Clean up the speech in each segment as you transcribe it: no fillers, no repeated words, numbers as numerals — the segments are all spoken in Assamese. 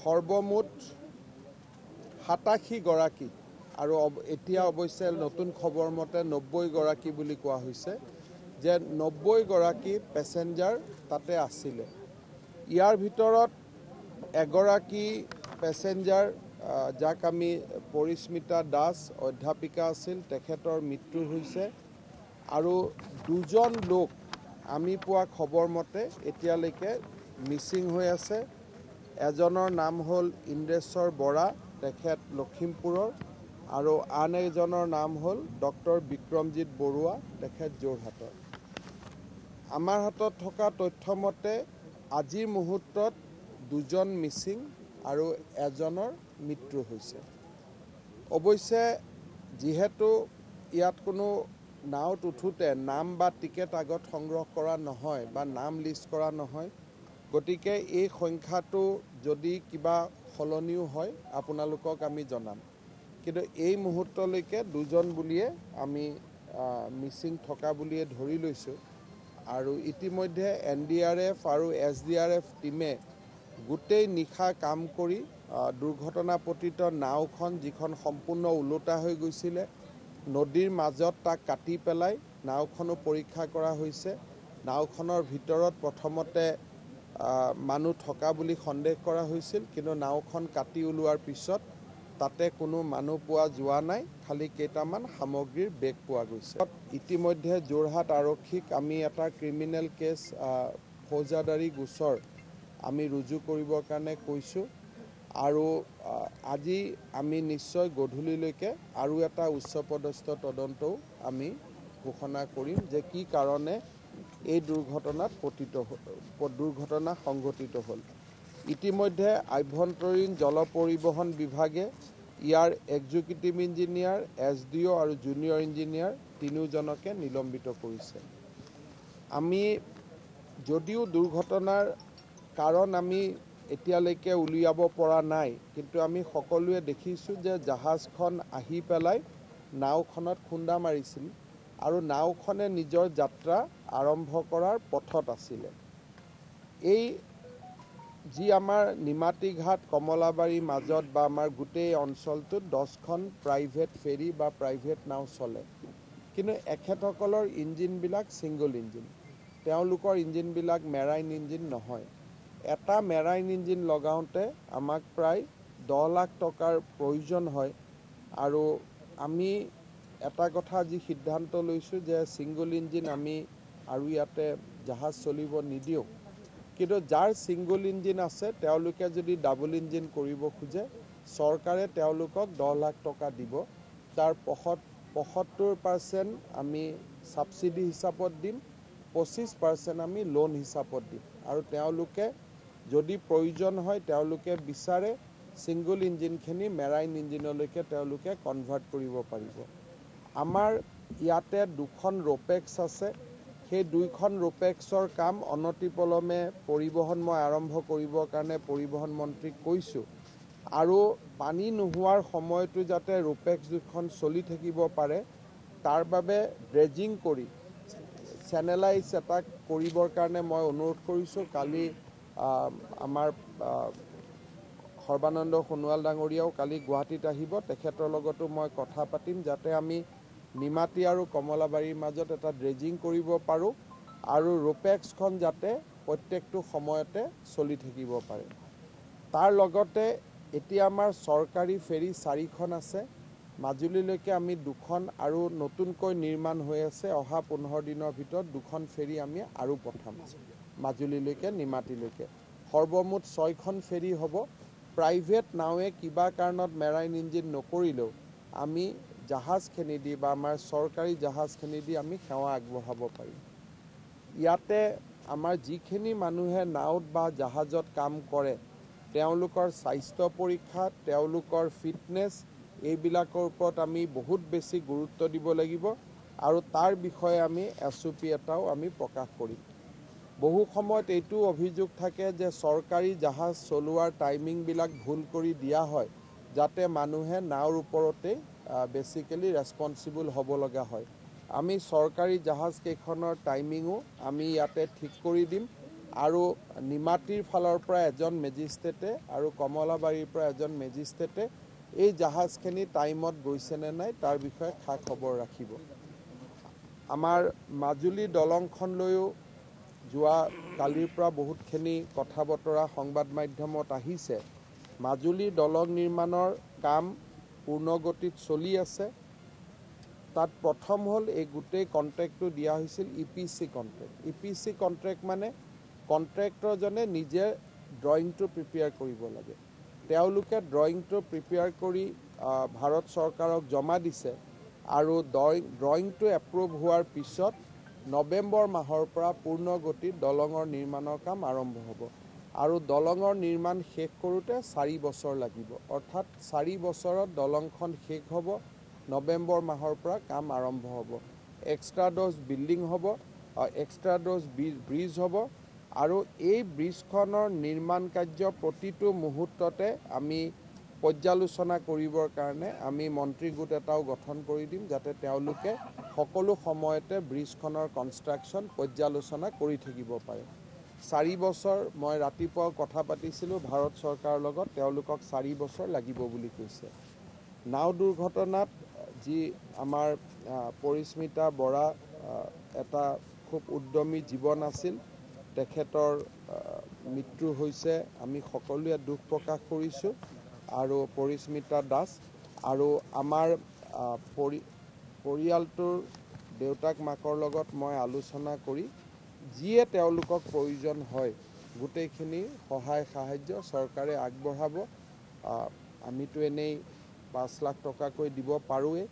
সৰ্বমুঠ 87 গৰাকী আৰু এতিয়া অৱশ্যে নতুন খবৰ মতে 90 গৰাকী বুলি কোৱা হৈছে যে 90 গৰাকী পেছেঞ্জাৰ তাতে আছিলে। ইয়াৰ ভিতৰত এগৰাকী পেছেঞ্জাৰ যাক আমি পৰিস্মিতা দাস অধ্যাপিকা আছিল, তেখেতৰ মৃত্যু হৈছে আৰু দুজন লোক আমি পোৱা খবৰ মতে এতিয়ালৈকে মিচিং হৈ আছে। এজনৰ নাম হ'ল ইন্দ্ৰেশ্বৰ বৰা, তেখেত লখিমপুৰৰ, আৰু আন এজনৰ নাম হ'ল ডক্টৰ বিক্ৰমজিৎ বৰুৱা, তেখেত যোৰহাটৰ। আমাৰ হাতত থকা তথ্য মতে আজিৰ মুহূৰ্তত দুজন মিচিং আৰু এজনৰ মৃত্যু হৈছে। অৱশ্যে যিহেতু ইয়াত কোনো নাওত উঠোতে নাম বা টিকেট আগত সংগ্ৰহ কৰা নহয় বা নাম লিষ্ট কৰা নহয়, গতিকে এই সংখ্যাটো যদি কিবা সলনিও হয় আপোনালোকক আমি জনাম। কিন্তু এই মুহূৰ্তলৈকে দুজন বুলিয়ে আমি মিচিং থকা বুলিয়ে ধৰি লৈছোঁ। আৰু ইতিমধ্যে NDRF আৰু SDRF টিমে গোটেই নিশা কাম কৰি দুৰ্ঘটনাপতিত নাওখন, যিখন সম্পূৰ্ণ ওলোটা হৈ গৈছিলে, নদীৰ মাজত তাক কাটি পেলাই নাওখনো পৰীক্ষা কৰা হৈছে। নাওখনৰ ভিতৰত প্ৰথমতে মানুহ থকা বুলি সন্দেহ কৰা হৈছিল, কিন্তু নাওখন কাটি ওলোৱাৰ পিছত তাতে কোনো মানুহ পোৱা যোৱা নাই, খালি কেইটামান সামগ্ৰীৰ বেগ পোৱা গৈছে। ইতিমধ্যে যোৰহাট আৰক্ষীক আমি এটা ক্ৰিমিনেল কেছ ফৌজদাৰী গোচৰ আমি ৰুজু কৰিবৰ কাৰণে কৈছোঁ আৰু আজি আমি নিশ্চয় গধূলিলৈকে আৰু এটা উচ্চপদস্থ তদন্তও আমি ঘোষণা কৰিম যে কি কাৰণে এই দুৰ্ঘটনা সংঘটিত হ'ল। ইতিমধ্যে আভ্যন্তৰীণ জল পৰিবহণ বিভাগে ইয়াৰ এক্সিকিউটিভ ইঞ্জিনিয়াৰ, SDO আৰু জুনিয়ৰ ইঞ্জিনিয়াৰ তিনিওজনকে নিলম্বিত কৰিছে। আমি যদিও দুৰ্ঘটনাৰ কাৰণ আমি এতিয়ালৈকে উলিয়াব পৰা নাই, কিন্তু আমি সকলোৱে দেখিছোঁ যে জাহাজখন আহি পেলাই নাওখনত খুন্দা মাৰিছিল আৰু নাওখনে নিজৰ যাত্ৰা আৰম্ভ কৰাৰ পথত আছিলে। এই যি আমাৰ নিমাতী ঘাট কমলাবাৰীৰ মাজত বা আমাৰ গোটেই অঞ্চলটোত 10খন প্ৰাইভেট ফেৰী বা প্ৰাইভেট নাও চলে, কিন্তু এখেতসকলৰ ইঞ্জিনবিলাক ছিংগল ইঞ্জিন। তেওঁলোকৰ ইঞ্জিনবিলাক মেৰাইন ইঞ্জিন নহয়। এটা মেৰাইন ইঞ্জিন লগাওঁতে আমাক প্ৰায় 10 লাখ টকাৰ প্ৰয়োজন হয় আৰু আমি এটা কথা আজি সিদ্ধান্ত লৈছোঁ যে ছিংগল ইঞ্জিন আমি আৰু ইয়াতে জাহাজ চলিব নিদিওঁ। কিন্তু যাৰ ছিংগল ইঞ্জিন আছে তেওঁলোকে যদি ডাবল ইঞ্জিন কৰিব খোজে, চৰকাৰে তেওঁলোকক 10 লাখ টকা দিব। তাৰ 75% আমি ছাবচিডি হিচাপত দিম, 25% আমি লোন হিচাপত দিম আৰু তেওঁলোকে যদি প্ৰয়োজন হয় তেওঁলোকে বিচাৰে ছিংগল ইঞ্জিনখিনি মেৰাইন ইঞ্জিনলৈকে তেওঁলোকে কনভাৰ্ট কৰিব পাৰিব। আমাৰ ইয়াতে 2খন ৰোপেক্স আছে। সেই 2খন ৰোপেক্সৰ কাম অনতিপলমে পৰিবহণ মই আৰম্ভ কৰিবৰ কাৰণে পৰিবহণ মন্ত্ৰীক কৈছোঁ আৰু পানী নোহোৱাৰ সময়তো যাতে ৰোপেক্স 2খন চলি থাকিব পাৰে তাৰ বাবে ড্ৰেজিং কৰি চেনেলাইজ এটা কৰিবৰ কাৰণে মই অনুৰোধ কৰিছোঁ। কালি আমাৰ সৰ্বানন্দ সোণোৱাল ডাঙৰীয়াও কালি গুৱাহাটীত আহিব, তেখেতৰ লগতো মই কথা পাতিম যাতে আমি নিমাতী আৰু কমলাবাৰীৰ মাজত এটা ড্ৰেজিং কৰিব পাৰোঁ আৰু ৰোপেক্সখন যাতে প্ৰত্যেকটো সময়তে চলি থাকিব পাৰে। তাৰ লগতে এতিয়া আমাৰ চৰকাৰী ফেৰী 4খন আছে। মাজুলীলৈকে আমি 2খন আৰু নতুনকৈ নিৰ্মাণ হৈ আছে। অহা 15 দিনৰ ভিতৰত 2খন ফেৰী আমি আৰু পঠাম মাজুলীলৈকে, নিমাতীলৈকে। সৰ্বমুঠ 6খন ফেৰী হ'ব। প্ৰাইভেট নাৱে কিবা কাৰণত মেৰাইন ইঞ্জিন নকৰিলেও আমি জাহাজখিনি দি বা আমাৰ চৰকাৰী জাহাজখিনি দি আমি সেৱা আগবঢ়াব পাৰিম। ইয়াতে আমাৰ যিখিনি মানুহে নাওত বা জাহাজত কাম কৰে তেওঁলোকৰ স্বাস্থ্য পৰীক্ষা, তেওঁলোকৰ ফিটনেছ, এইবিলাকৰ ওপৰত আমি বহুত বেছি গুৰুত্ব দিব লাগিব আৰু তাৰ বিষয়ে আমি SOP এটাও আমি প্ৰকাশ কৰিম। বহু সময়ত এইটো অভিযোগ থাকে যে চৰকাৰী জাহাজ চলোৱাৰ টাইমিংবিলাক ভুল কৰি দিয়া হয় যাতে মানুহে নাওৰ ওপৰতেই বেছিকেলি ৰেছপনচিবল হ'ব লগা হয়। আমি চৰকাৰী জাহাজ কেইখনৰ টাইমিঙো আমি ইয়াতে ঠিক কৰি দিম আৰু নিমাতীৰ ফালৰ পৰা এজন মেজিষ্ট্ৰেটে আৰু কমলাবাৰীৰ পৰা এজন মেজিষ্ট্ৰেটে এই জাহাজখিনি টাইমত গৈছেনে নাই তাৰ বিষয়ে খা খবৰ ৰাখিব। আমাৰ মাজুলী দলংখন লৈও যোৱা কালিৰ পৰা বহুতখিনি কথা বতৰা সংবাদ মাধ্যমত আহিছে। মাজুলীৰ দলং নিৰ্মাণৰ কাম পূৰ্ণগতিত চলি আছে। তাত প্ৰথম হ'ল এই গোটেই কণ্ট্ৰেক্টটো দিয়া হৈছিল EPC কণ্ট্ৰেক্ট। EPC কণ্ট্ৰেক্ট মানে কণ্ট্ৰেক্টৰজনে নিজে ড্ৰয়িংটো প্ৰিপেয়াৰ কৰিব লাগে। তেওঁলোকে ড্ৰয়িংটো প্ৰিপেয়াৰ কৰি ভাৰত চৰকাৰক জমা দিছে আৰু ড্ৰয়িংটো এপ্ৰুভ হোৱাৰ পিছত নৱেম্বৰ মাহৰ পৰা পূৰ্ণগতিত দলঙৰ নিৰ্মাণৰ কাম আৰম্ভ হ'ব আৰু দলঙৰ নিৰ্মাণ শেষ কৰোঁতে 4 বছৰ লাগিব। অৰ্থাৎ 4 বছৰত দলংখন শেষ হ'ব, নৱেম্বৰ মাহৰ পৰা কাম আৰম্ভ হ'ব। এক্সট্ৰা ড'জ বিল্ডিং হ'ব, এক্সট্ৰা ড'জ ব্ৰিজ হ'ব আৰু এই ব্ৰিজখনৰ নিৰ্মাণ কাৰ্য প্ৰতিটো মুহূৰ্ততে আমি পৰ্যালোচনা কৰিবৰ কাৰণে আমি মন্ত্ৰী গোট এটাও গঠন কৰি দিম, যাতে তেওঁলোকে সকলো সময়তে ব্ৰিজখনৰ কনষ্ট্ৰাকশ্যন পৰ্যালোচনা কৰি থাকিব পাৰে। 4 বছৰ মই ৰাতিপুৱা কথা পাতিছিলোঁ ভাৰত চৰকাৰৰ লগত, তেওঁলোকক 4 বছৰ লাগিব বুলি কৈছে। নাও দুৰ্ঘটনাত যি আমাৰ পৰিস্মিতা বৰা এটা খুব উদ্যমী জীৱন আছিল, তেখেতৰ মৃত্যু হৈছে, আমি সকলোৱে দুখ প্ৰকাশ কৰিছোঁ। আৰু পৰিস্মিতা দাস আৰু আমাৰ পৰিয়ালটোৰ দেউতাক মাকৰ লগত মই আলোচনা কৰি যিয়ে তেওঁলোকক প্ৰয়োজন হয় গোটেইখিনি সহায় সাহায্য চৰকাৰে আগবঢ়াব। আমিতো এনেই 5 লাখ টকাকৈ দিব পাৰোঁৱেই,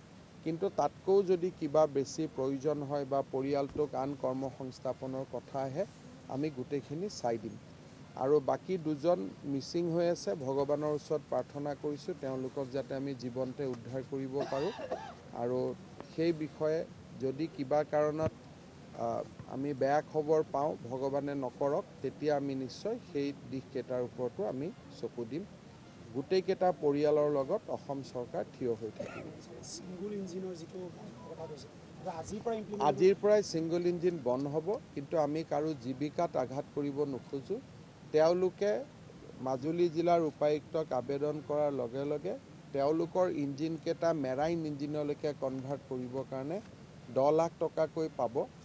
কিন্তু তাতকৈও যদি কিবা বেছি প্ৰয়োজন হয় বা পৰিয়ালটোক আন কৰ্মসংস্থাপনৰ কথা আহে আমি গোটেইখিনি চাই দিম। আৰু বাকী 2জন মিচিং হৈ আছে, ভগৱানৰ ওচৰত প্ৰাৰ্থনা কৰিছোঁ তেওঁলোকক যাতে আমি জীৱনতে উদ্ধাৰ কৰিব পাৰোঁ। আৰু সেই বিষয়ে যদি কিবা কাৰণত আমি বেয়া খবৰ পাওঁ, ভগৱানে নকৰক, তেতিয়া আমি নিশ্চয় সেই দিশকেইটাৰ ওপৰতো আমি চকু দিম। গোটেইকেইটা পৰিয়ালৰ লগত অসম চৰকাৰ থিয় হৈ থাকিব। আজিৰ পৰাই ছিংগল ইঞ্জিন বন্ধ হ'ব, কিন্তু আমি কাৰো জীৱিকাত আঘাত কৰিব নোখোজোঁ। তেওঁলোকে মাজুলী জিলাৰ উপায়ুক্তক আবেদন কৰাৰ লগে লগে তেওঁলোকৰ ইঞ্জিনকেইটা মেৰাইন ইঞ্জিনলৈকে কনভাৰ্ট কৰিবৰ কাৰণে 10 লাখ টকাকৈ পাব।